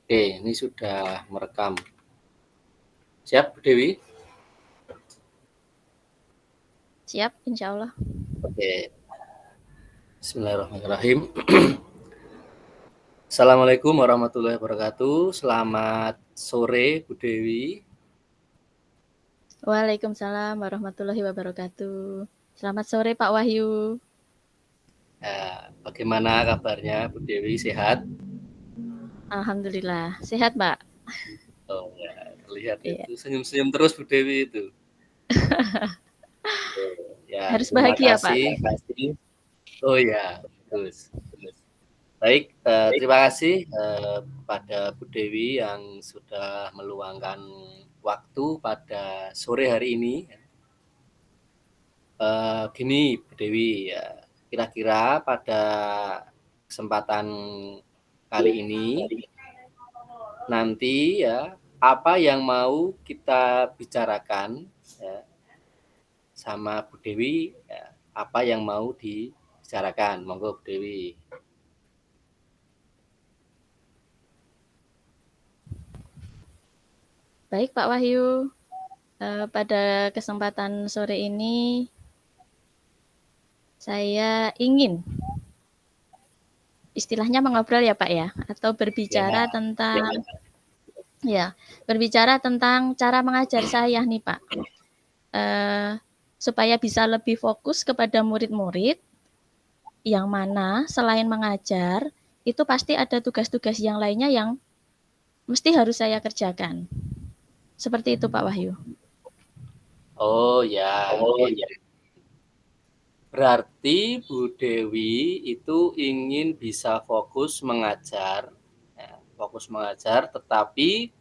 Oke, ini sudah merekam. Siap, Bu Dewi? Siap, insya Allah. Oke. Bismillahirrahmanirrahim. Assalamualaikum warahmatullahi wabarakatuh. Selamat sore, Bu Dewi. Waalaikumsalam warahmatullahi wabarakatuh. Selamat sore Pak Wahyu. Bagaimana kabarnya, Bu Dewi? Sehat? Alhamdulillah, sehat Mbak. Oh ya, terlihat Iya. itu senyum-senyum terus Bu Dewi itu. Ya, Harus terima bahagia Pak. kasih. Oh ya, bagus. Baik, terima kasih kepada Bu Dewi yang sudah meluangkan waktu pada sore hari ini. Gini, Bu Dewi, ya, kira-kira pada kesempatan kali ini nanti ya apa yang mau kita bicarakan ya, sama Bu Dewi, ya, apa yang mau dibicarakan, monggo Bu Dewi. Baik Pak Wahyu, pada kesempatan sore ini saya ingin istilahnya mengobrol ya Pak ya, atau berbicara Ya, tentang berbicara tentang cara mengajar saya nih Pak. Supaya bisa lebih fokus kepada murid-murid yang mana selain mengajar, itu pasti ada tugas-tugas yang lainnya yang mesti harus saya kerjakan. Seperti itu Pak Wahyu. oh ya, oke. Berarti Bu Dewi itu ingin bisa fokus mengajar, ya, tetapi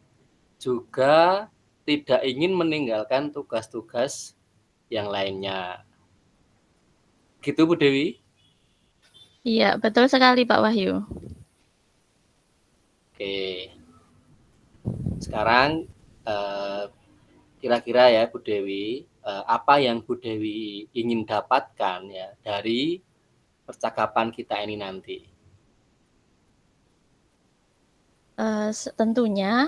juga tidak ingin meninggalkan tugas-tugas yang lainnya. Gitu Bu Dewi? Iya, betul sekali Pak Wahyu. Oke, sekarang kira-kira ya Bu Dewi, apa yang Bu Dewi ingin dapatkan ya dari percakapan kita ini nanti? Tentunya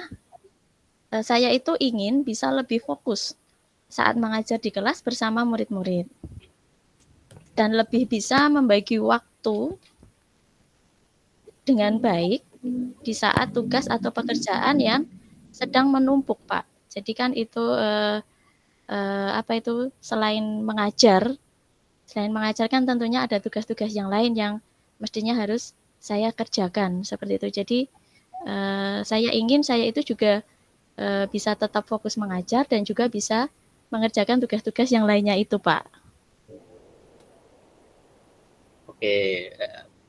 saya itu ingin bisa lebih fokus saat mengajar di kelas bersama murid-murid dan lebih bisa membagi waktu dengan baik di saat tugas atau pekerjaan yang sedang menumpuk, Pak. Jadi kan itu selain mengajar kan tentunya ada tugas-tugas yang lain yang mestinya harus saya kerjakan seperti itu. Jadi saya itu juga bisa tetap fokus mengajar dan juga bisa mengerjakan tugas-tugas yang lainnya itu, Pak. Oke,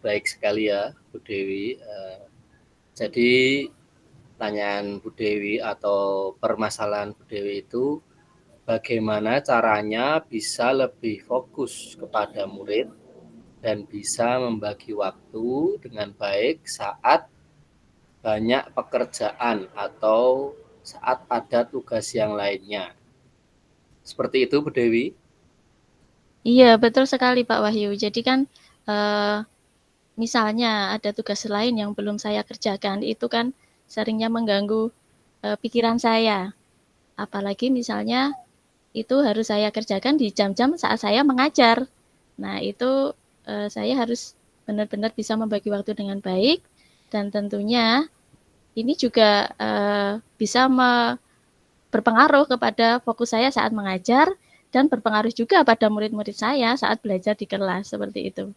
baik sekali ya Bu Dewi. Jadi pertanyaan Bu Dewi atau permasalahan Bu Dewi itu bagaimana caranya bisa lebih fokus kepada murid dan bisa membagi waktu dengan baik saat banyak pekerjaan atau saat ada tugas yang lainnya. Seperti itu Bu Dewi? Iya, betul sekali Pak Wahyu. Jadi kan eh, misalnya ada tugas lain yang belum saya kerjakan, itu kan seringnya mengganggu pikiran saya. Apalagi misalnya itu harus saya kerjakan di jam-jam saat saya mengajar. Nah, itu saya harus benar-benar bisa membagi waktu dengan baik dan tentunya ini juga bisa berpengaruh kepada fokus saya saat mengajar dan berpengaruh juga pada murid-murid saya saat belajar di kelas seperti itu.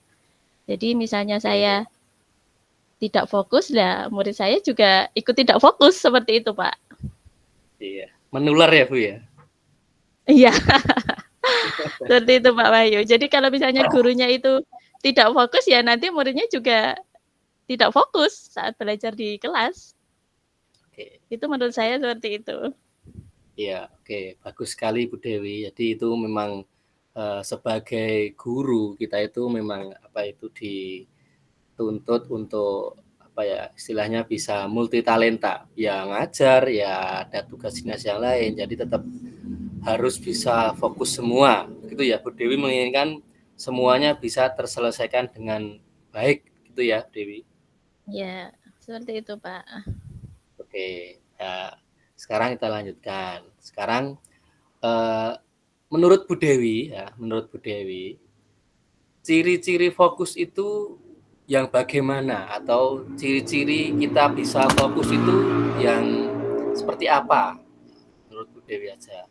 Jadi misalnya saya Oke, tidak fokus, lah murid saya juga ikut tidak fokus seperti itu, Pak. iya. Menular ya Bu ya? Iya, seperti itu Pak Wahyu. Jadi kalau misalnya gurunya itu tidak fokus ya nanti muridnya juga tidak fokus saat belajar di kelas. Oke. Itu menurut saya seperti itu. Iya, oke. Bagus sekali Bu Dewi. Jadi itu memang sebagai guru kita itu memang dituntut untuk istilahnya bisa multi talenta, ya ngajar, ya ada tugas dinas yang lain, jadi tetap harus bisa fokus semua, gitu ya Bu Dewi, menginginkan semuanya bisa terselesaikan dengan baik, gitu ya Bu Dewi. Ya, seperti itu Pak. Oke, ya sekarang kita lanjutkan. Sekarang, menurut Bu Dewi ya, menurut Bu Dewi, ciri-ciri fokus itu yang bagaimana? Atau ciri-ciri kita bisa fokus itu yang seperti apa? Menurut Bu Dewi aja.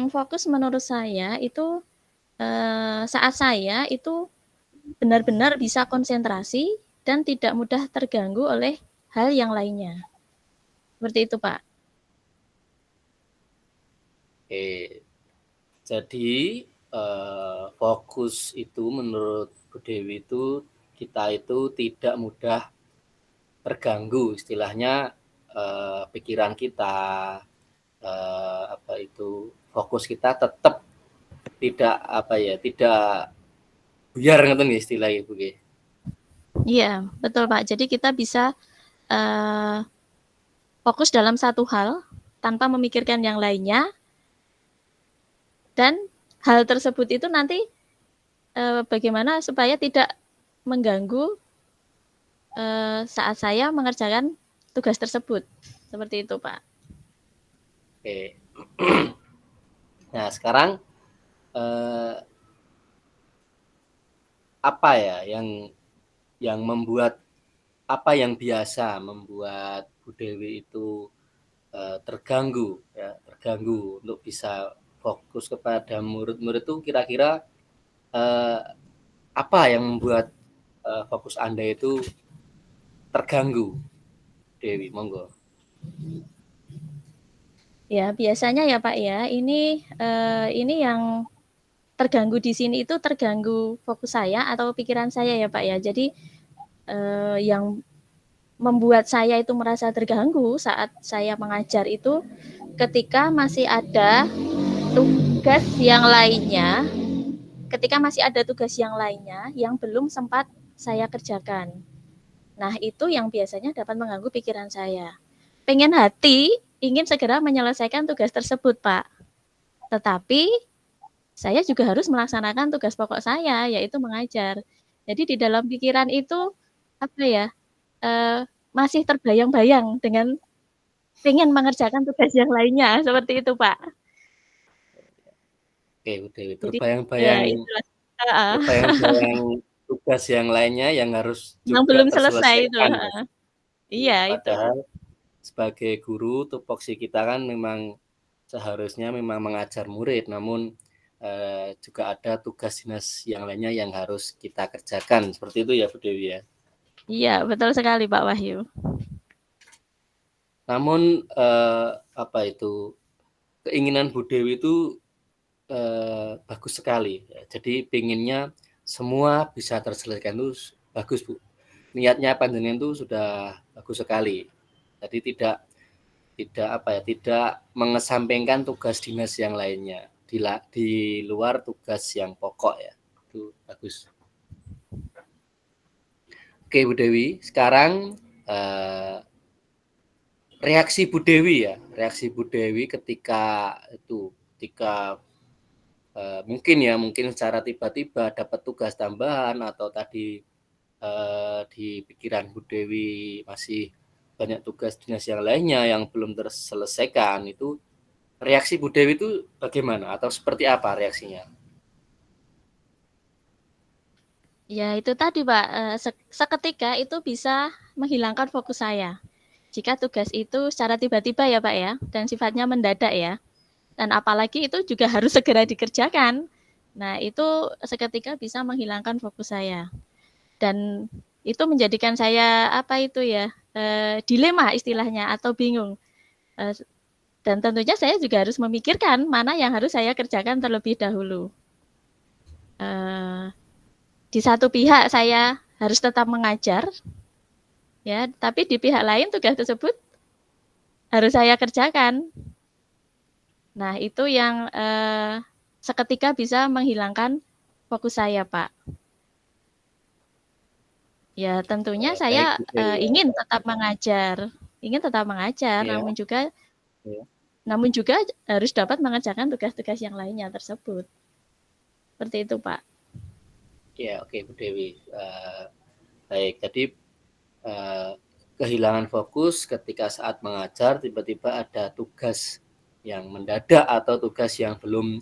Fokus menurut saya itu, saat saya itu benar-benar bisa konsentrasi dan tidak mudah terganggu oleh hal yang lainnya. Seperti itu, Pak. Oke, jadi, fokus itu menurut Bu Dewi itu, kita itu tidak mudah terganggu, istilahnya, pikiran kita, apa itu, fokus kita tetap tidak, apa ya, tidak buyar ngoten nggih istilah ibu nggih. Iya, betul, Pak. Jadi kita bisa, eee, fokus dalam satu hal tanpa memikirkan yang lainnya dan hal tersebut itu nanti, bagaimana supaya tidak mengganggu, saat saya mengerjakan tugas tersebut. Seperti itu, Pak. Oke. Nah sekarang, apa ya yang membuat apa yang biasa membuat Bu Dewi itu, terganggu ya, terganggu untuk bisa fokus kepada murid-murid itu kira-kira, eee, apa yang membuat, fokus Anda itu terganggu? Dewi, monggo. Ya, biasanya ya, Pak, ya, ini yang terganggu di sini itu terganggu fokus saya atau pikiran saya ya, Pak, ya. Jadi, yang membuat saya itu merasa terganggu saat saya mengajar itu ketika masih ada tugas yang lainnya ketika masih ada tugas yang lainnya yang belum sempat saya kerjakan. Nah, itu yang biasanya dapat mengganggu pikiran saya. Pengen hati ingin segera menyelesaikan tugas tersebut, Pak. Tetapi saya juga harus melaksanakan tugas pokok saya, yaitu mengajar. Jadi di dalam pikiran itu, apa ya, masih terbayang-bayang dengan pengen mengerjakan tugas yang lainnya, seperti itu, Pak. Oke, Bu Dewi, Jadi terbayang-bayang itulah heeh, terbayang-bayang tugas yang lainnya yang harus yang juga belum selesai itu, terselesaikan ya. heeh. Iya, Iya, itu. padahal sebagai guru tupoksi kita kan memang seharusnya memang mengajar murid, namun, juga ada tugas dinas yang lainnya yang harus kita kerjakan, seperti itu ya, Bu Dewi ya? Iya, betul sekali, Pak Wahyu. Namun, apa itu, keinginan Bu Dewi itu, bagus sekali ya, jadi pengennya semua bisa terselesaikan itu bagus, Bu. Niatnya panjenengan itu sudah bagus sekali. Jadi tidak tidak apa ya, tidak mengesampingkan tugas dinas yang lainnya, di luar tugas yang pokok ya, itu bagus. Oke Bu Dewi, sekarang, reaksi Bu Dewi ya, reaksi Bu Dewi ketika mungkin secara tiba-tiba dapat tugas tambahan atau tadi, di pikiran Bu Dewi masih banyak tugas dinas yang lainnya yang belum terselesaikan, itu reaksi Bu Dewi itu bagaimana atau seperti apa reaksinya? Ya itu tadi, Pak, seketika itu bisa menghilangkan fokus saya. Jika tugas itu secara tiba-tiba ya, Pak, ya, dan sifatnya mendadak ya, dan apalagi itu juga harus segera dikerjakan. Nah, itu seketika bisa menghilangkan fokus saya. Dan itu menjadikan saya, apa itu ya, dilema istilahnya atau bingung. Eee, dan tentunya saya juga harus memikirkan mana yang harus saya kerjakan terlebih dahulu. Eee, di satu pihak saya harus tetap mengajar, ya, tapi di pihak lain tugas tersebut harus saya kerjakan. Nah, itu yang, seketika bisa menghilangkan fokus saya, Pak. Ya, tentunya Baik saya, Bu Dewi ya. ingin tetap mengajar, Iya, iya. namun juga harus dapat mengerjakan tugas-tugas yang lainnya tersebut. Seperti itu, Pak. Iya, oke Bu Dewi, baik jadi, eee, kehilangan fokus ketika saat mengajar, tiba-tiba ada tugas yang mendadak atau tugas yang belum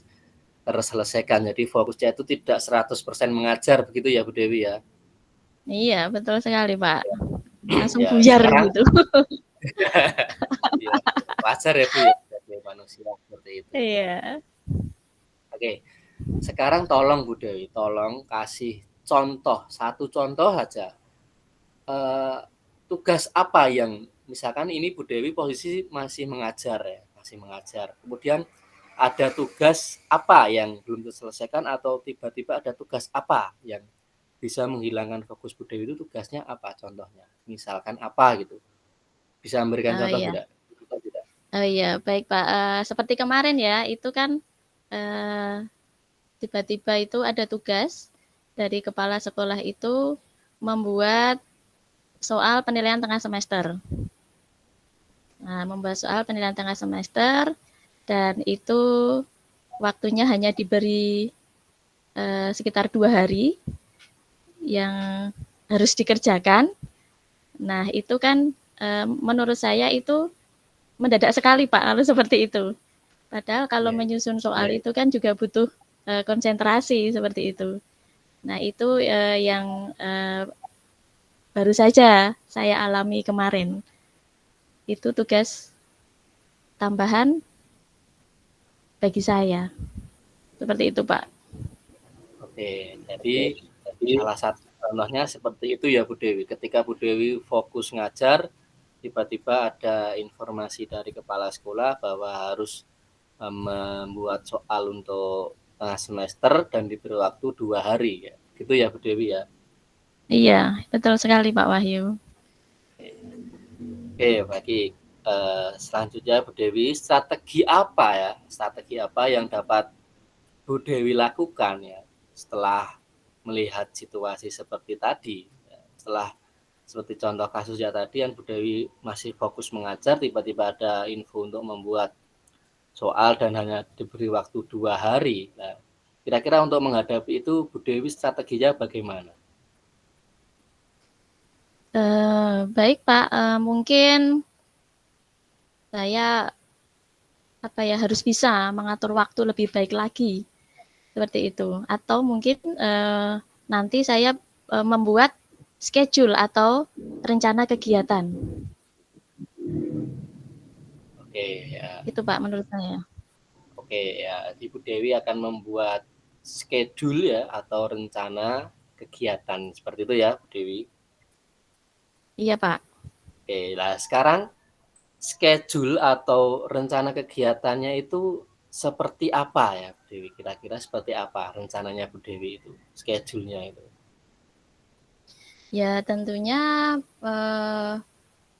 terselesaikan. Jadi fokusnya itu tidak 100% mengajar, begitu ya Bu Dewi ya? Iya, betul sekali, Pak. Langsung Ya, buyar sekarang gitu. ya, wajar ya Bu ya, sebagai manusia seperti itu. Iya. Oke, sekarang tolong Bu Dewi, tolong kasih contoh, satu contoh aja. Tugas apa yang, misalkan ini Bu Dewi posisi masih mengajar ya, masih mengajar. Kemudian ada tugas apa yang belum terselesaikan atau tiba-tiba ada tugas apa yang bisa menghilangkan fokus Bu Dewi, itu tugasnya apa contohnya? Misalkan apa gitu. Bisa memberikan Oh contoh iya. tidak? Oh iya, baik Pak. Seperti kemarin ya, itu kan tiba-tiba itu ada tugas dari kepala sekolah itu membuat soal penilaian tengah semester. Nah, membuat soal penilaian tengah semester dan itu waktunya hanya diberi sekitar 2 hari yang harus dikerjakan. Nah, itu kan menurut saya itu mendadak sekali Pak, kalau seperti itu. Padahal kalau Ya, menyusun soal itu kan juga butuh konsentrasi seperti itu. Nah, itu yang baru saja saya alami kemarin. Itu tugas tambahan bagi saya. Seperti itu, Pak. oke. Jadi salah satu contohnya seperti itu ya Bu Dewi. Ketika Bu Dewi fokus ngajar, tiba-tiba ada informasi dari kepala sekolah bahwa harus membuat soal untuk tengah semester dan diberi waktu 2 hari ya. Gitu ya Bu Dewi ya. Iya, betul sekali Pak Wahyu. Oke, baik. Selanjutnya Bu Dewi, strategi apa ya? Strategi apa yang dapat Bu Dewi lakukan ya setelah melihat situasi seperti tadi? Ya, setelah seperti contoh kasusnya tadi yang Bu Dewi masih fokus mengajar, tiba-tiba ada info untuk membuat soal dan hanya diberi waktu 2 hari. Nah, kira-kira untuk menghadapi itu Bu Dewi strateginya bagaimana? Baik Pak, mungkin saya harus bisa mengatur waktu lebih baik lagi seperti itu. Atau mungkin nanti saya membuat schedule atau rencana kegiatan. Oke ya, Itu Pak menurut saya. oke ya. Ibu Dewi akan membuat schedule ya atau rencana kegiatan seperti itu ya, Bu Dewi. Iya Pak. Oke, nah sekarang schedule atau rencana kegiatannya itu seperti apa ya, Bu Dewi? Kira-kira seperti apa rencananya Bu Dewi itu, schedule-nya itu? Ya tentunya eh,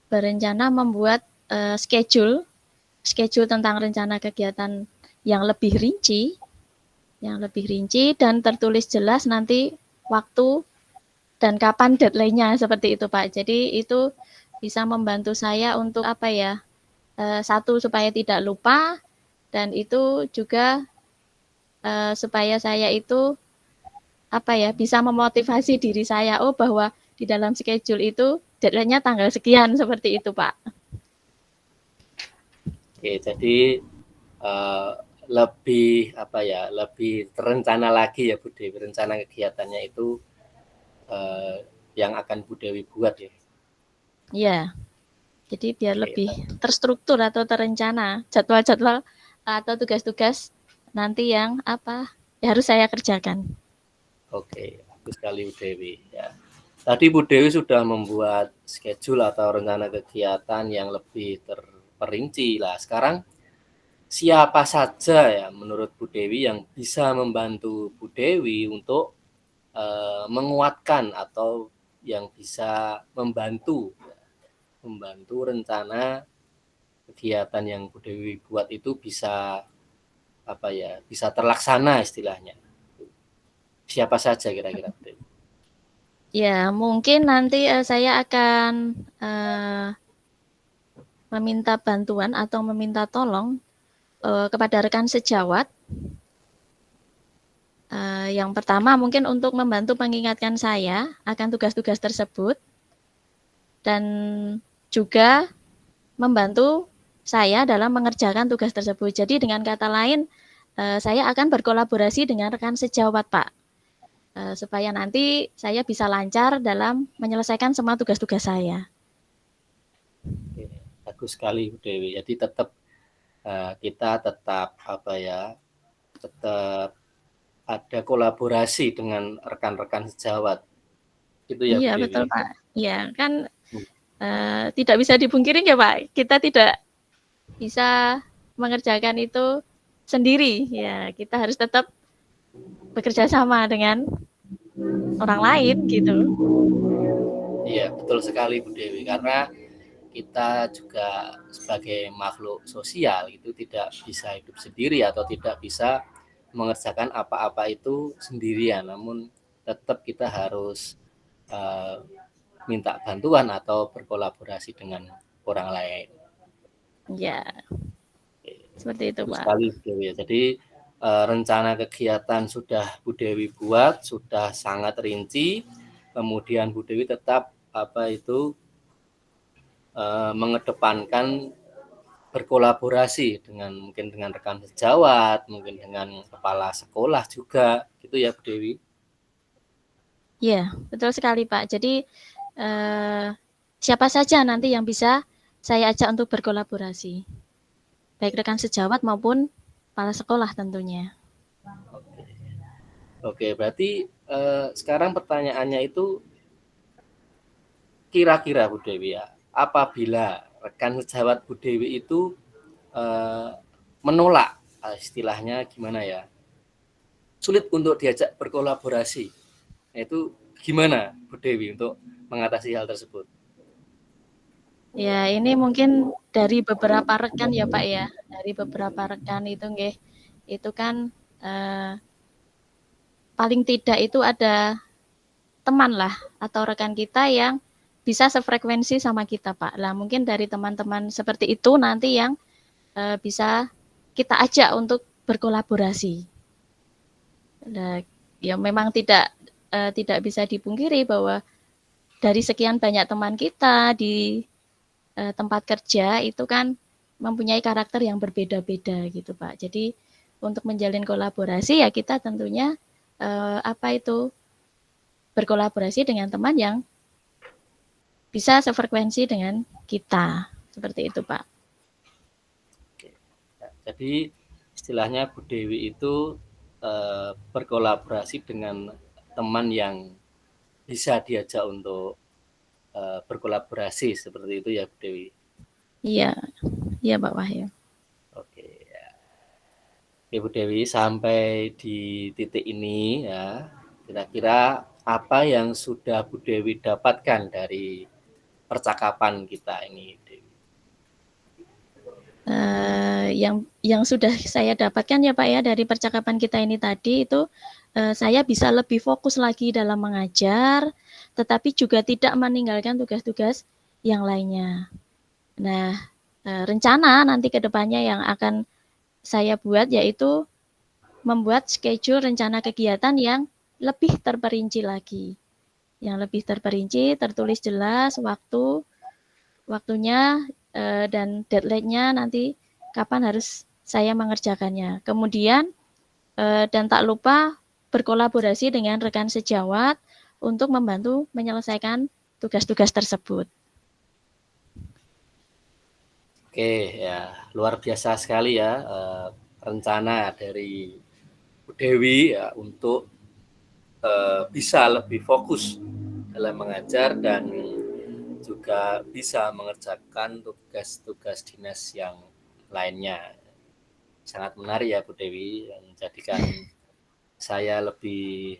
berencana membuat schedule tentang rencana kegiatan yang lebih rinci, dan tertulis jelas nanti waktu dan kapan deadline-nya seperti itu Pak. Jadi itu bisa membantu saya untuk satu supaya tidak lupa dan itu juga supaya saya itu bisa memotivasi diri saya bahwa di dalam schedule itu deadline-nya tanggal sekian seperti itu Pak. Oke, jadi uh, lebih terencana lagi ya Bu Dewi, rencana kegiatannya itu uh, yang akan Bu Dewi buat ya. Iya, jadi biar Oke, lebih terstruktur atau terencana jadwal-jadwal atau tugas-tugas nanti yang harus saya kerjakan. oke, bagus sekali Bu Dewi ya. Tadi Bu Dewi sudah membuat schedule atau rencana kegiatan yang lebih terperinci lah. Sekarang siapa saja ya menurut Bu Dewi yang bisa membantu Bu Dewi untuk menguatkan atau yang bisa membantu rencana kegiatan yang Bu Dewi buat itu bisa terlaksana istilahnya. Siapa saja kira-kira Bu Dewi? Ya, mungkin nanti saya akan meminta bantuan atau meminta tolong kepada rekan sejawat. Yang pertama mungkin untuk membantu mengingatkan saya akan tugas-tugas tersebut dan juga membantu saya dalam mengerjakan tugas tersebut. Jadi dengan kata lain, saya akan berkolaborasi dengan rekan sejawat, Pak, supaya nanti saya bisa lancar dalam menyelesaikan semua tugas-tugas saya. Oke, bagus sekali Bu Dewi. Jadi kita tetap tetap ada kolaborasi dengan rekan-rekan sejawat. Itu ya Bu Iya, betul, Dewi. Pak. Iya, kan tidak bisa dipungkiri ya, Pak. Kita tidak bisa mengerjakan itu sendiri. Ya, kita harus tetap bekerja sama dengan orang lain gitu. Iya, betul sekali Bu Dewi. Karena kita juga sebagai makhluk sosial itu tidak bisa hidup sendiri atau tidak bisa mengerjakan apa-apa itu sendirian. Namun tetap kita harus minta bantuan atau berkolaborasi dengan orang lain. Ya, seperti itu, Bagus Pak. sekali Bu Dewi. Jadi rencana kegiatan sudah Bu Dewi buat, sudah sangat rinci. Kemudian Bu Dewi tetap mengedepankan berkolaborasi mungkin dengan rekan sejawat, mungkin dengan kepala sekolah juga, gitu ya Bu Dewi. Iya, betul sekali Pak. Jadi siapa saja nanti yang bisa saya ajak untuk berkolaborasi, baik rekan sejawat maupun kepala sekolah tentunya. Oke, berarti sekarang pertanyaannya itu kira-kira Bu Dewi ya, apabila rekan sejawat Bu Dewi itu menolak, istilahnya gimana ya, sulit untuk diajak berkolaborasi, itu gimana Bu Dewi untuk mengatasi hal tersebut? Ya, ini mungkin dari beberapa rekan ya Pak ya, dari beberapa rekan itu nggih, itu kan paling tidak itu ada teman lah atau rekan kita yang bisa sefrekuensi sama kita Pak. Lah mungkin dari teman-teman seperti itu nanti yang bisa kita ajak untuk berkolaborasi. Nah, ya memang tidak bisa dipungkiri bahwa dari sekian banyak teman kita di tempat kerja itu kan mempunyai karakter yang berbeda-beda gitu Pak. Jadi untuk menjalin kolaborasi ya kita tentunya berkolaborasi dengan teman yang bisa sefrekuensi dengan kita. Seperti itu Pak. Jadi istilahnya Bu Dewi itu berkolaborasi dengan teman yang bisa diajak untuk berkolaborasi, seperti itu ya Bu Dewi. Iya, iya Pak Wahyu. Oke ya. Oke Bu Dewi, sampai di titik ini ya, kira-kira apa yang sudah Bu Dewi dapatkan dari percakapan kita ini, Dewi? Yang sudah saya dapatkan ya Pak ya dari percakapan kita ini tadi itu saya bisa lebih fokus lagi dalam mengajar, tetapi juga tidak meninggalkan tugas-tugas yang lainnya. Nah, rencana nanti ke depannya yang akan saya buat yaitu membuat schedule rencana kegiatan yang lebih terperinci lagi. Yang lebih terperinci, tertulis jelas waktunya dan deadline-nya nanti kapan harus saya mengerjakannya. Kemudian dan tak lupa berkolaborasi dengan rekan sejawat untuk membantu menyelesaikan tugas-tugas tersebut. Oke ya, luar biasa sekali ya rencana dari Bu Dewi ya untuk bisa lebih fokus dalam mengajar dan juga bisa mengerjakan tugas-tugas dinas yang lainnya. Sangat menarik ya Bu Dewi, yang menjadikan saya lebih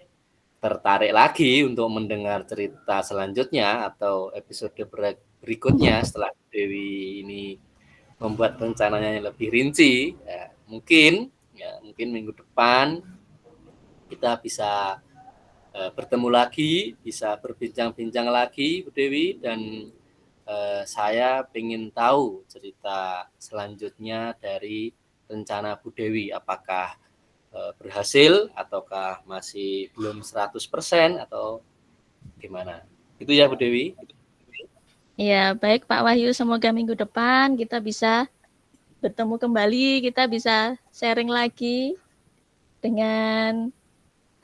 tertarik lagi untuk mendengar cerita selanjutnya atau episode berikutnya setelah Bu Dewi ini membuat rencananya yang lebih rinci. Ya, mungkin minggu depan kita bisa bertemu lagi, bisa berbincang-bincang lagi Bu Dewi, dan saya ingin tahu cerita selanjutnya dari rencana Bu Dewi, apakah berhasil ataukah masih belum 100% atau gimana. Itu ya Bu Dewi. Ya, baik Pak Wahyu, semoga minggu depan kita bisa bertemu kembali, kita bisa sharing lagi dengan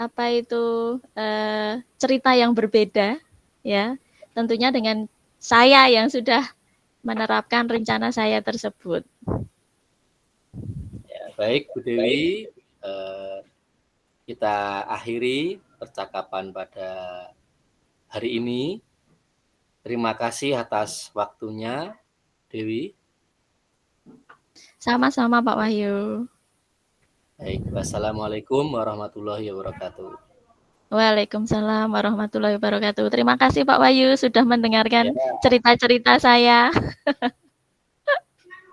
apa itu cerita yang berbeda, ya. Tentunya dengan saya yang sudah menerapkan rencana saya tersebut. Ya, baik Bu Dewi, kita akhiri percakapan pada hari ini. Terima kasih atas waktunya, Dewi. Sama-sama Pak Wahyu. Baik, wassalamualaikum warahmatullahi wabarakatuh. Waalaikumsalam warahmatullahi wabarakatuh. Terima kasih Pak Wahyu sudah mendengarkan Ya, cerita-cerita saya.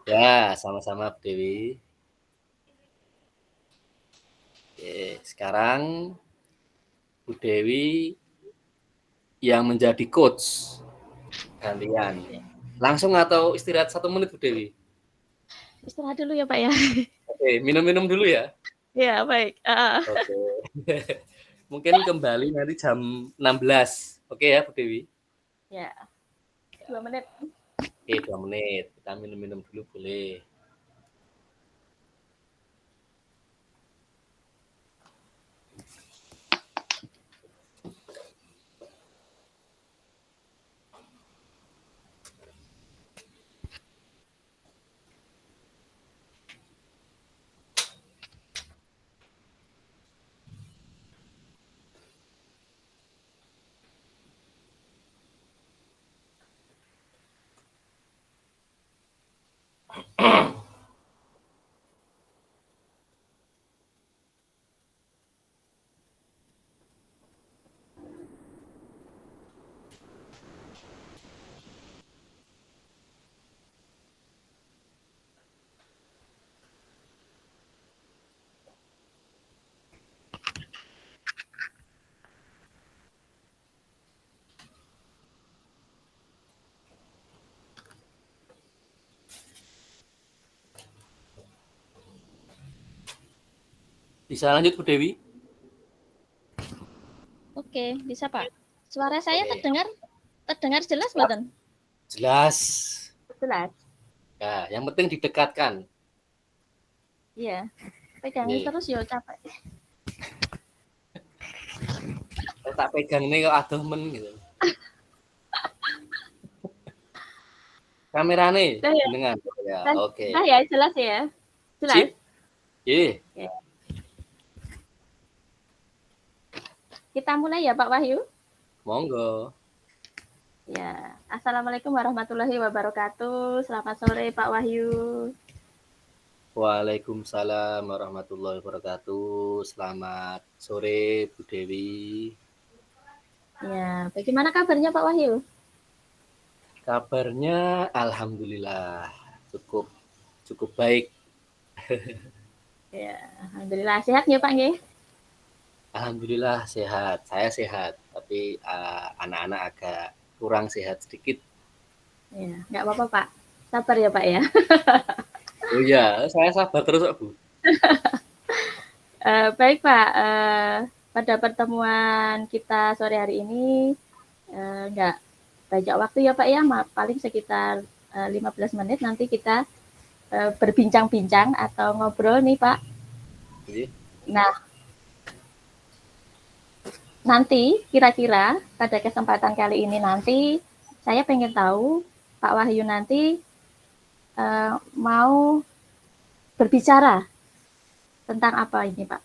ya, sama-sama Bu Dewi. Oke, sekarang Bu Dewi yang menjadi coach gantian. Langsung atau istirahat 1 menit Bu Dewi? Istirahat dulu ya Pak ya. Oke, minum-minum dulu ya. Ya baik. Oke. Mungkin kembali nanti jam 16. Oke ya Bu Dewi? Ya, 2 menit. Oke, 2 menit. Kita minum-minum dulu boleh. Bisa lanjut Bu Dewi? Oke, bisa Pak. Suara saya Oke. terdengar jelas Badan? Jelas. Jelas. Ya, yang penting didekatkan. Iya. Pegangin Oke. terus yo capek. Tak pegang ini kok aduh men gitu. Kamerane Dah ya. dengan ya. Oke. Dah ya, jelas ya. Jelas. Sip. Ye. Ya. Kita mulai ya Pak Wahyu. Monggo. Ya, Assalamualaikum warahmatullahi wabarakatuh. Selamat sore Pak Wahyu. Waalaikumsalam warahmatullahi wabarakatuh. Selamat sore Bu Dewi. Ya, bagaimana kabarnya Pak Wahyu? Kabarnya alhamdulillah cukup baik. Ya, alhamdulillah sehat ya Pak nggih. Alhamdulillah sehat. Saya sehat, tapi anak-anak agak kurang sehat sedikit. Ya, nggak apa-apa Pak. Sabar ya Pak ya. Oh iya, saya sabar terus Bu. Baik Pak, pada pertemuan kita sore hari ini nggak banyak waktu ya Pak ya, paling sekitar 15 menit nanti kita berbincang-bincang atau ngobrol nih Pak. Jadi, Nah, nanti kira-kira pada kesempatan kali ini nanti saya pengen tahu Pak Wahyu nanti mau berbicara tentang apa ini Pak?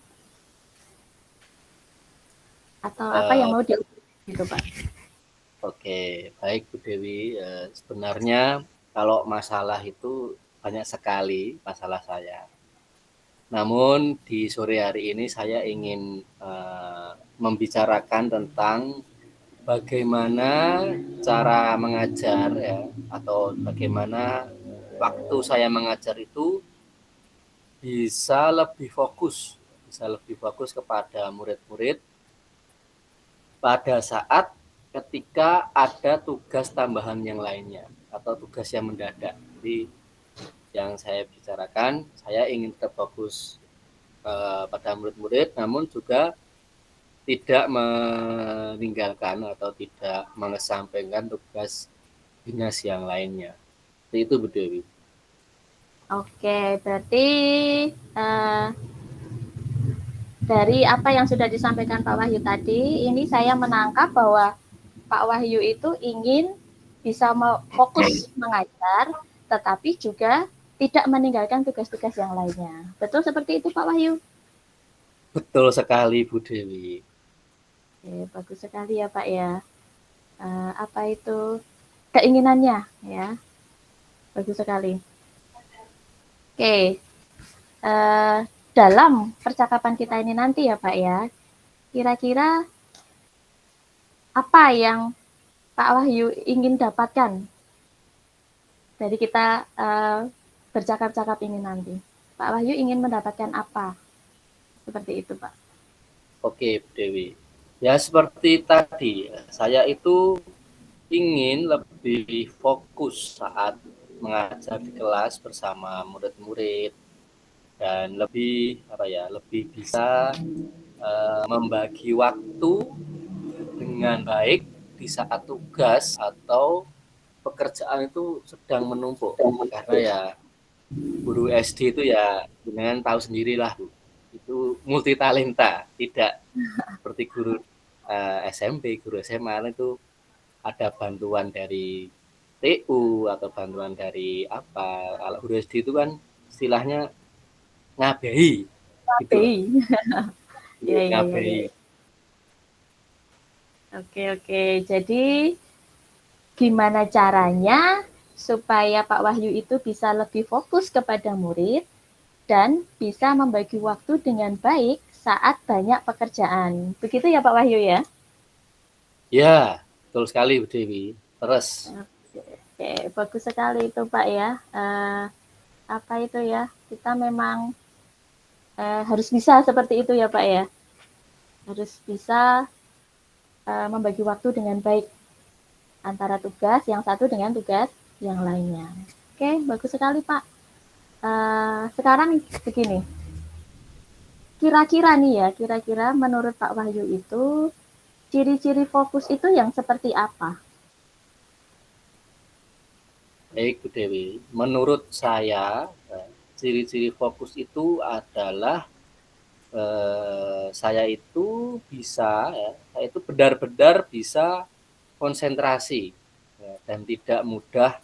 Atau apa yang mau diomongin gitu Pak? Oke, baik Bu Dewi. Sebenarnya kalau masalah itu banyak sekali masalah saya. Namun di sore hari ini saya ingin membicarakan tentang bagaimana cara mengajar ya, atau bagaimana waktu saya mengajar itu bisa lebih fokus kepada murid-murid pada saat ketika ada tugas tambahan yang lainnya atau tugas yang mendadak. Jadi yang saya bicarakan, saya ingin tetap fokus pada murid-murid, namun juga tidak meninggalkan atau tidak mengesampingkan tugas dinas yang lainnya. Itu Bu Dewi. Oke, berarti dari apa yang sudah disampaikan Pak Wahyu tadi, ini saya menangkap bahwa Pak Wahyu itu ingin bisa fokus mengajar, tetapi juga tidak meninggalkan tugas-tugas yang lainnya. Betul seperti itu Pak Wahyu? Betul sekali Bu Dewi. Oke, bagus sekali ya Pak ya. Apa itu keinginannya ya? Bagus sekali. Oke, dalam percakapan kita ini nanti ya Pak ya, kira-kira apa yang Pak Wahyu ingin dapatkan dari kita bercakap-cakap ini nanti? Pak Wahyu ingin mendapatkan apa? Seperti itu Pak. Oke Bu Dewi. Ya seperti tadi, saya itu ingin lebih fokus saat mengajar di kelas bersama murid-murid dan lebih bisa membagi waktu dengan baik di saat tugas atau pekerjaan itu sedang menumpuk, karena ya guru SD itu ya dengan tahu sendirilah Bu, itu multi talenta, tidak seperti guru SMP, guru SMA itu ada bantuan dari TU atau bantuan dari apa. Kalau guru SD itu kan istilahnya ngabehi gitu loh. Ya, ya, ya, Ngabehi. ya. Oke. Jadi gimana caranya supaya Pak Wahyu itu bisa lebih fokus kepada murid dan bisa membagi waktu dengan baik saat banyak pekerjaan. Begitu ya Pak Wahyu ya? Ya, betul sekali Bu Dewi. Terus. Oke, bagus sekali itu Pak ya. Apa itu ya? Kita memang harus bisa seperti itu ya Pak ya. Harus bisa membagi waktu dengan baik antara tugas yang satu dengan tugas yang lainnya. Oke, bagus sekali Pak. Sekarang begini, kira-kira menurut Pak Wahyu itu ciri-ciri fokus itu yang seperti apa? Baik Bu Dewi, menurut saya ciri-ciri fokus itu adalah saya itu saya itu benar-benar bisa konsentrasi dan tidak mudah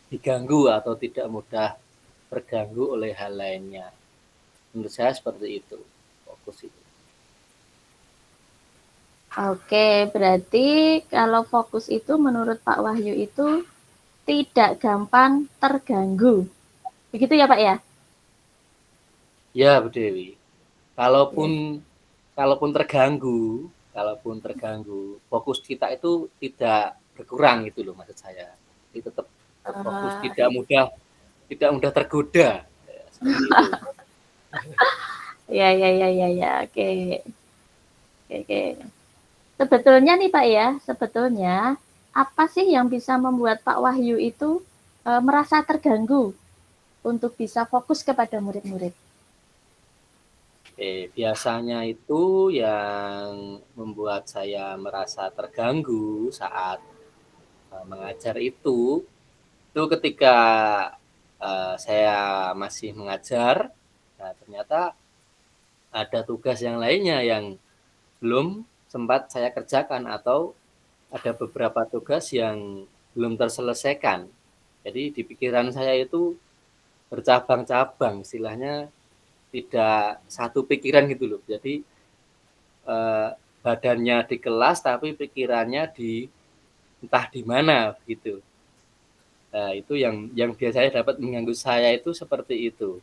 diganggu atau tidak mudah terganggu oleh hal lainnya. Menurut saya seperti itu, fokus itu. Oke, berarti kalau fokus itu menurut Pak Wahyu itu tidak gampang terganggu. Begitu ya Pak ya? Ya Bu Dewi, kalaupun terganggu, fokus kita itu tidak berkurang gitu loh maksud saya. Itu tetap fokus, tidak mudah tergoda. Ya, seperti itu. Ya. Oke. Sebetulnya nih Pak ya, apa sih yang bisa membuat Pak Wahyu itu merasa terganggu untuk bisa fokus kepada murid-murid? Biasanya itu yang membuat saya merasa terganggu saat mengajar itu ketika saya masih mengajar, nah ternyata ada tugas yang lainnya yang belum sempat saya kerjakan atau ada beberapa tugas yang belum terselesaikan. Jadi di pikiran saya itu bercabang-cabang, istilahnya tidak satu pikiran gitu loh. Jadi badannya di kelas tapi pikirannya entah di mana gitu. Nah, itu yang biasanya dapat mengganggu saya itu seperti itu.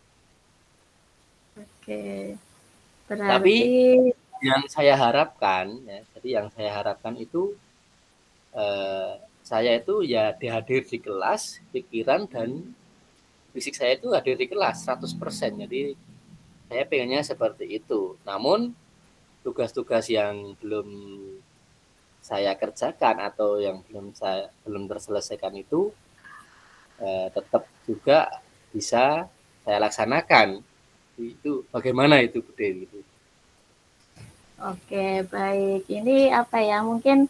Oke, Tapi berarti jadi yang saya harapkan itu saya itu ya dihadir di kelas, pikiran dan fisik saya itu hadir di kelas 100%. Jadi saya pengennya seperti itu. Namun tugas-tugas yang belum saya kerjakan atau yang belum terselesaikan itu tetap juga bisa saya laksanakan. Itu bagaimana itu Bu Dewi? oke, baik. Ini apa ya? Mungkin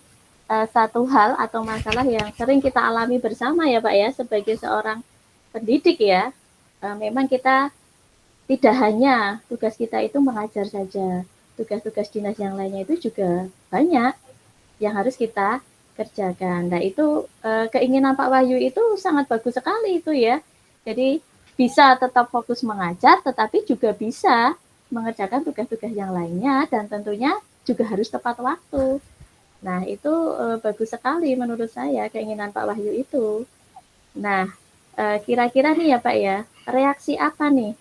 satu hal atau masalah yang sering kita alami bersama ya Pak ya, sebagai seorang pendidik ya. Memang kita tidak hanya tugas kita itu mengajar saja, tugas-tugas dinas yang lainnya itu juga banyak yang harus kita kerjakan. Nah itu keinginan Pak Wahyu itu sangat bagus sekali itu ya. Jadi bisa tetap fokus mengajar, tetapi juga bisa mengerjakan tugas-tugas yang lainnya dan tentunya juga harus tepat waktu. Nah itu bagus sekali menurut saya keinginan Pak Wahyu itu. Nah kira-kira nih ya Pak ya, reaksi apa nih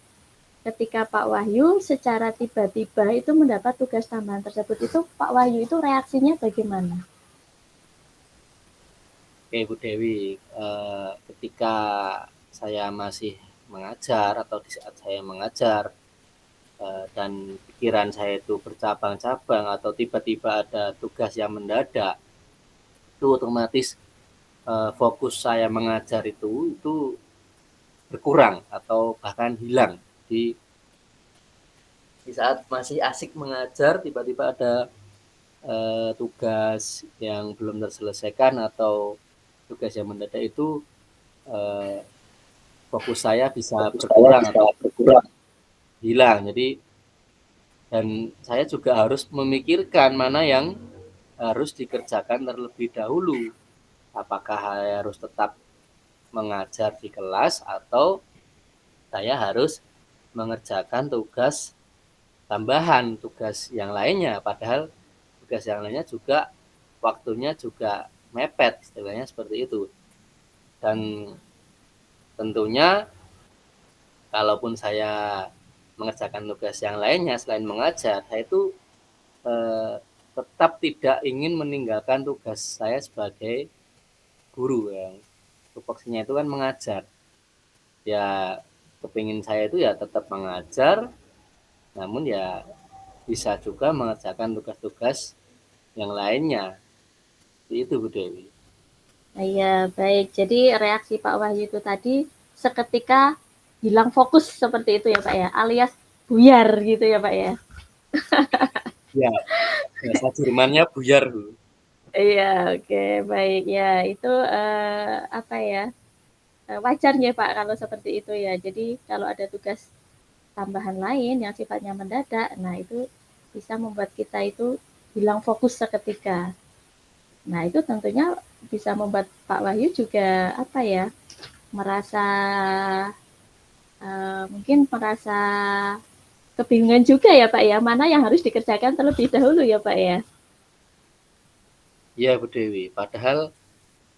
ketika Pak Wahyu secara tiba-tiba itu mendapat tugas tambahan tersebut, itu Pak Wahyu itu reaksinya bagaimana? Oke Bu Dewi, ketika saya masih mengajar atau di saat saya mengajar dan pikiran saya itu bercabang-cabang atau tiba-tiba ada tugas yang mendadak, itu otomatis fokus saya mengajar itu berkurang atau bahkan hilang. Di saat masih asik mengajar, tiba-tiba ada tugas yang belum terselesaikan atau tugas yang mendadak itu, fokus saya bisa berkurang atau hilang. Jadi dan saya juga harus memikirkan mana yang harus dikerjakan terlebih dahulu. Apakah saya harus tetap mengajar di kelas atau saya harus mengerjakan tugas tambahan, tugas yang lainnya. Padahal tugas yang lainnya juga waktunya juga mepet, istilahnya seperti itu. Dan tentunya kalaupun saya mengerjakan tugas yang lainnya selain mengajar, saya itu tetap tidak ingin meninggalkan tugas saya sebagai guru yang tupoksinya itu kan mengajar. Ya kepingin saya itu ya tetap mengajar, namun ya bisa juga mengerjakan tugas-tugas yang lainnya. Itu Bu Dewi. Iya, baik. Jadi reaksi Pak Wahyu itu tadi seketika hilang fokus seperti itu ya Pak ya, alias buyar gitu ya Pak ya. Ya, bahasa Jermannya buyar Bu. Iya, oke, baik ya. Itu apa ya? Wajar ya Pak kalau seperti itu ya. Jadi kalau ada tugas tambahan lain yang sifatnya mendadak, nah itu bisa membuat kita itu hilang fokus seketika. Nah, itu tentunya bisa membuat Pak Wahyu juga apa ya? Merasa mungkin merasa kebingungan juga ya Pak ya, mana yang harus dikerjakan terlebih dahulu ya Pak ya. Iya Bu Dewi. Padahal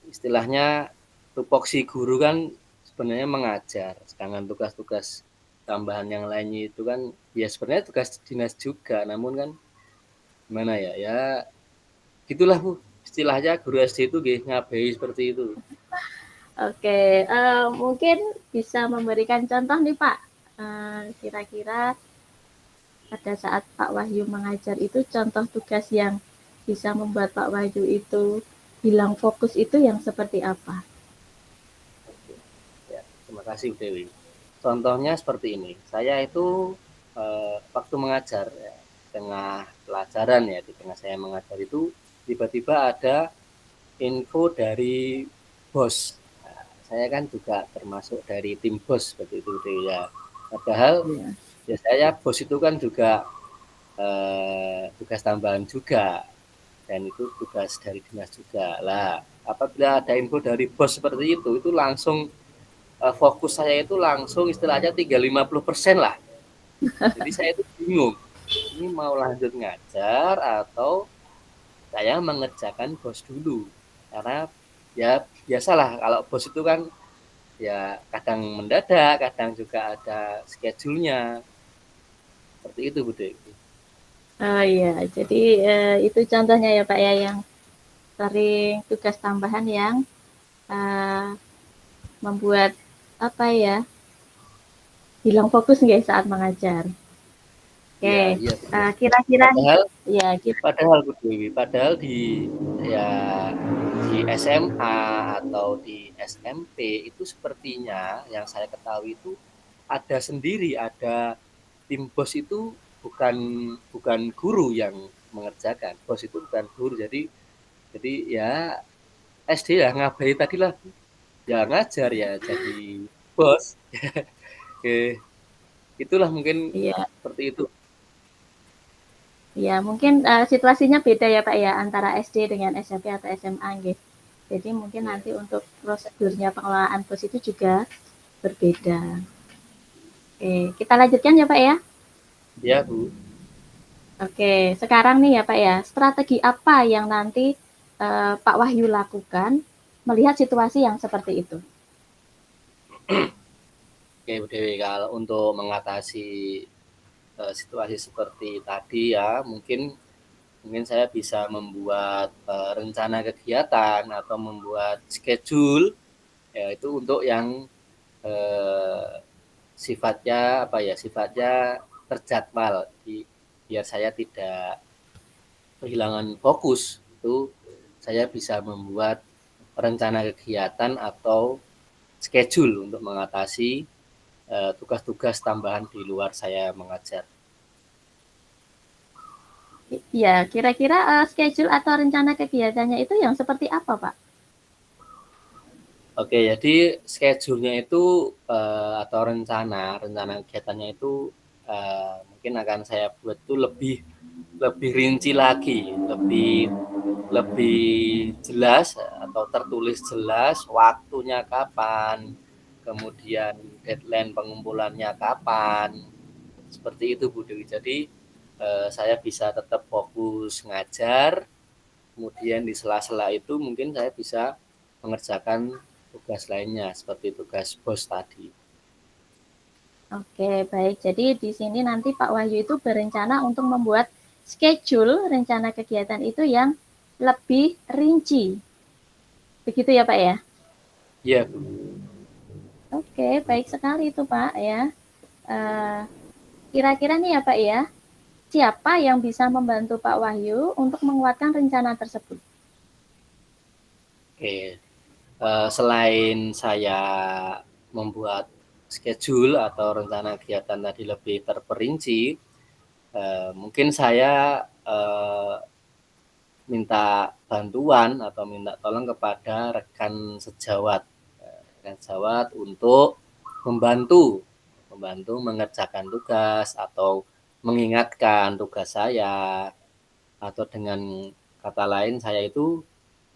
istilahnya tupoksi guru kan sebenarnya mengajar, sedangkan tugas-tugas tambahan yang lainnya itu kan ya sebenarnya tugas dinas juga, namun kan gimana ya, ya gitulah Bu, istilahnya guru SD itu ngabai seperti itu. Oke, mungkin bisa memberikan contoh nih Pak. Kira-kira pada saat Pak Wahyu mengajar itu contoh tugas yang bisa membuat Pak Wahyu itu hilang fokus itu yang seperti apa? Ya, terima kasih Bu Dewi. Contohnya seperti ini, saya itu waktu mengajar ya, tengah pelajaran ya, di tengah saya mengajar itu tiba-tiba ada info dari bos. Nah, saya kan juga termasuk dari tim bos seperti itu ya. Padahal Ya. ya saya bos itu kan juga tugas tambahan juga dan itu tugas dari dinas juga lah. Apabila ada info dari bos seperti itu langsung fokus saya itu langsung istilahnya 50% lah. Jadi saya itu bingung, ini mau lanjut ngajar atau saya mengerjakan bos dulu. Karena ya biasalah kalau bos itu kan ya kadang mendadak, kadang juga ada schedule-nya. Seperti itu Bu Dewi. Oh iya, jadi itu contohnya ya Pak ya yang sering tugas tambahan yang uh, membuat apa ya hilang fokus nggak saat mengajar. Oke, Iya, iya betul. kira-kira Padahal ya kita padahal Bu Dewi, padahal ya di SMA atau di SMP itu sepertinya yang saya ketahui itu ada sendiri, ada tim bos itu bukan bukan guru yang mengerjakan. Bos itu bukan guru. Jadi Jadi ya SD ya ngabai tadi lah, ya ngajar ya jadi bos. Oke, itulah mungkin Iya, seperti itu. iya mungkin situasinya beda ya Pak ya antara SD dengan SMP atau SMA gitu. Jadi mungkin Ya, nanti untuk prosedurnya pengelolaan bos itu juga berbeda. Oke, kita lanjutkan ya Pak ya. ya Bu. Oke, sekarang nih ya Pak ya, strategi apa yang nanti Pak Wahyu lakukan melihat situasi yang seperti itu? Oke Bu Dewi, kalau untuk mengatasi situasi seperti tadi ya, mungkin saya bisa membuat rencana kegiatan atau membuat schedule ya itu untuk yang eh, sifatnya apa ya sifatnya terjadwal, jadi biar saya tidak kehilangan fokus. Itu saya bisa membuat rencana kegiatan atau schedule untuk mengatasi tugas-tugas tambahan di luar saya mengajar. Ya, kira-kira schedule atau rencana kegiatannya itu yang seperti apa Pak? Oke, jadi schedule-nya itu atau rencana kegiatannya itu mungkin akan saya buat itu lebih lebih rinci lagi, lebih lebih jelas atau tertulis jelas waktunya kapan, kemudian deadline pengumpulannya kapan, seperti itu Bu Dewi. Jadi saya bisa tetap fokus ngajar, kemudian di sela-sela itu mungkin saya bisa mengerjakan tugas lainnya seperti tugas bos tadi. Oke, baik. Jadi di sini nanti Pak Wahyu itu berencana untuk membuat schedule rencana kegiatan itu yang lebih rinci. Begitu ya Pak ya? Iya Bu. Oke, baik sekali itu Pak ya. Eh, Kira-kira nih ya Pak ya, siapa yang bisa membantu Pak Wahyu untuk menguatkan rencana tersebut? Oke, selain saya membuat schedule atau rencana kegiatan tadi lebih terperinci, mungkin saya minta bantuan atau minta tolong kepada rekan sejawat, rekan sejawat untuk membantu membantu mengerjakan tugas atau mengingatkan tugas saya, atau dengan kata lain saya itu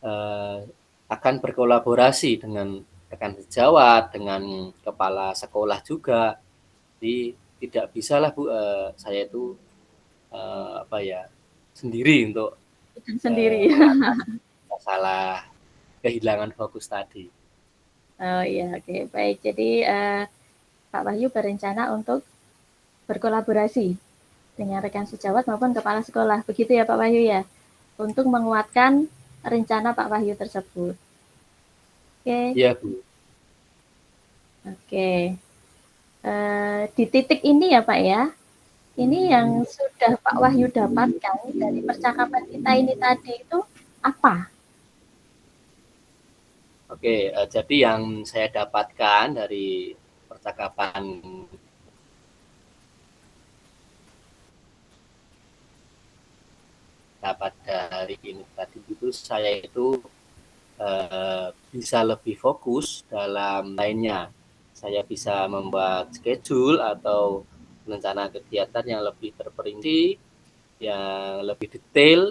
eh, akan berkolaborasi dengan rekan sejawat, dengan kepala sekolah juga. Jadi tidak bisalah Bu, saya itu apa ya sendiri untuk Bikin sendiri. mengatasi masalah kehilangan fokus tadi. Oh iya, oke, baik. Jadi Pak Wahyu berencana untuk berkolaborasi dengan rekan sejawat maupun kepala sekolah. Begitu ya Pak Wahyu ya, untuk menguatkan rencana Pak Wahyu tersebut. Oke, Iya Bu. oke. Di titik ini ya Pak ya, ini yang sudah Pak Wahyu dapatkan dari percakapan kita ini tadi itu apa? Oke, jadi yang saya dapatkan dari percakapan dapat dari ini tadi itu, saya itu bisa lebih fokus dalam lainnya. Saya bisa membuat schedule atau rencana kegiatan yang lebih terperinci, yang lebih detail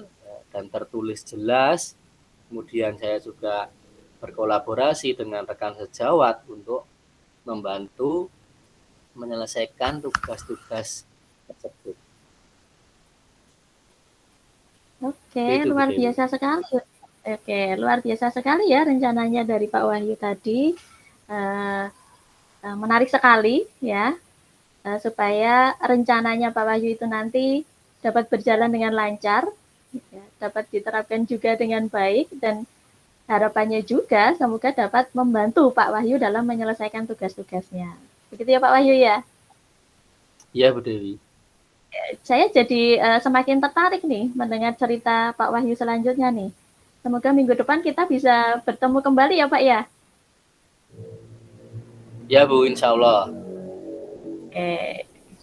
dan tertulis jelas. Kemudian saya juga berkolaborasi dengan rekan sejawat untuk membantu menyelesaikan tugas-tugas tersebut. Oke, Itu Bu luar Dewi. biasa sekali. Oke, luar biasa sekali ya rencananya dari Pak Wahyu tadi. Eh, Menarik sekali ya, supaya rencananya Pak Wahyu itu nanti dapat berjalan dengan lancar, ya, dapat diterapkan juga dengan baik, dan harapannya juga semoga dapat membantu Pak Wahyu dalam menyelesaikan tugas-tugasnya. Begitu ya Pak Wahyu ya. Iya Bu Dewi. Saya jadi semakin tertarik nih mendengar cerita Pak Wahyu selanjutnya nih. Semoga minggu depan kita bisa bertemu kembali ya Pak ya. Ya Bu, insya Allah.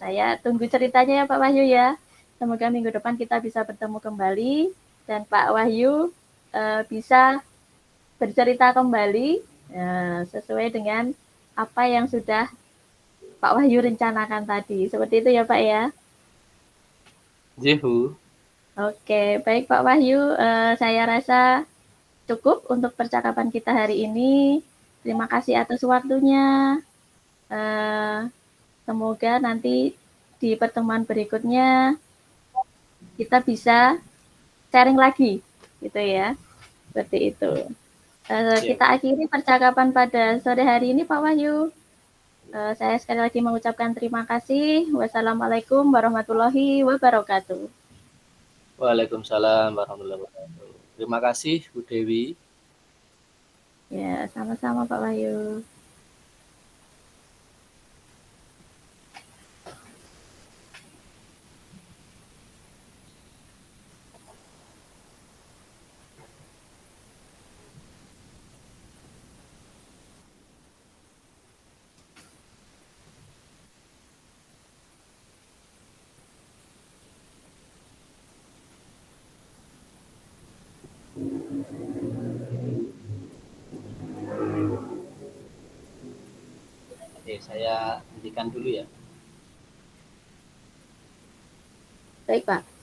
Saya tunggu ceritanya ya Pak Wahyu ya. Semoga minggu depan kita bisa bertemu kembali dan Pak Wahyu bisa bercerita kembali sesuai dengan apa yang sudah Pak Wahyu rencanakan tadi. Seperti itu ya Pak ya. Jehu. Oke, baik Pak Wahyu, saya rasa cukup untuk percakapan kita hari ini. Terima kasih atas waktunya. Semoga nanti di pertemuan berikutnya kita bisa sharing lagi, gitu ya. Seperti itu. Kita akhiri percakapan pada sore hari ini, Pak Wahyu. Saya sekali lagi mengucapkan terima kasih. Wassalamualaikum warahmatullahi wabarakatuh. Waalaikumsalam warahmatullahi wabarakatuh. Terima kasih Bu Dewi. Ya, sama-sama Pak Wahyu. Oke, saya hentikan dulu ya. Baik, Pak.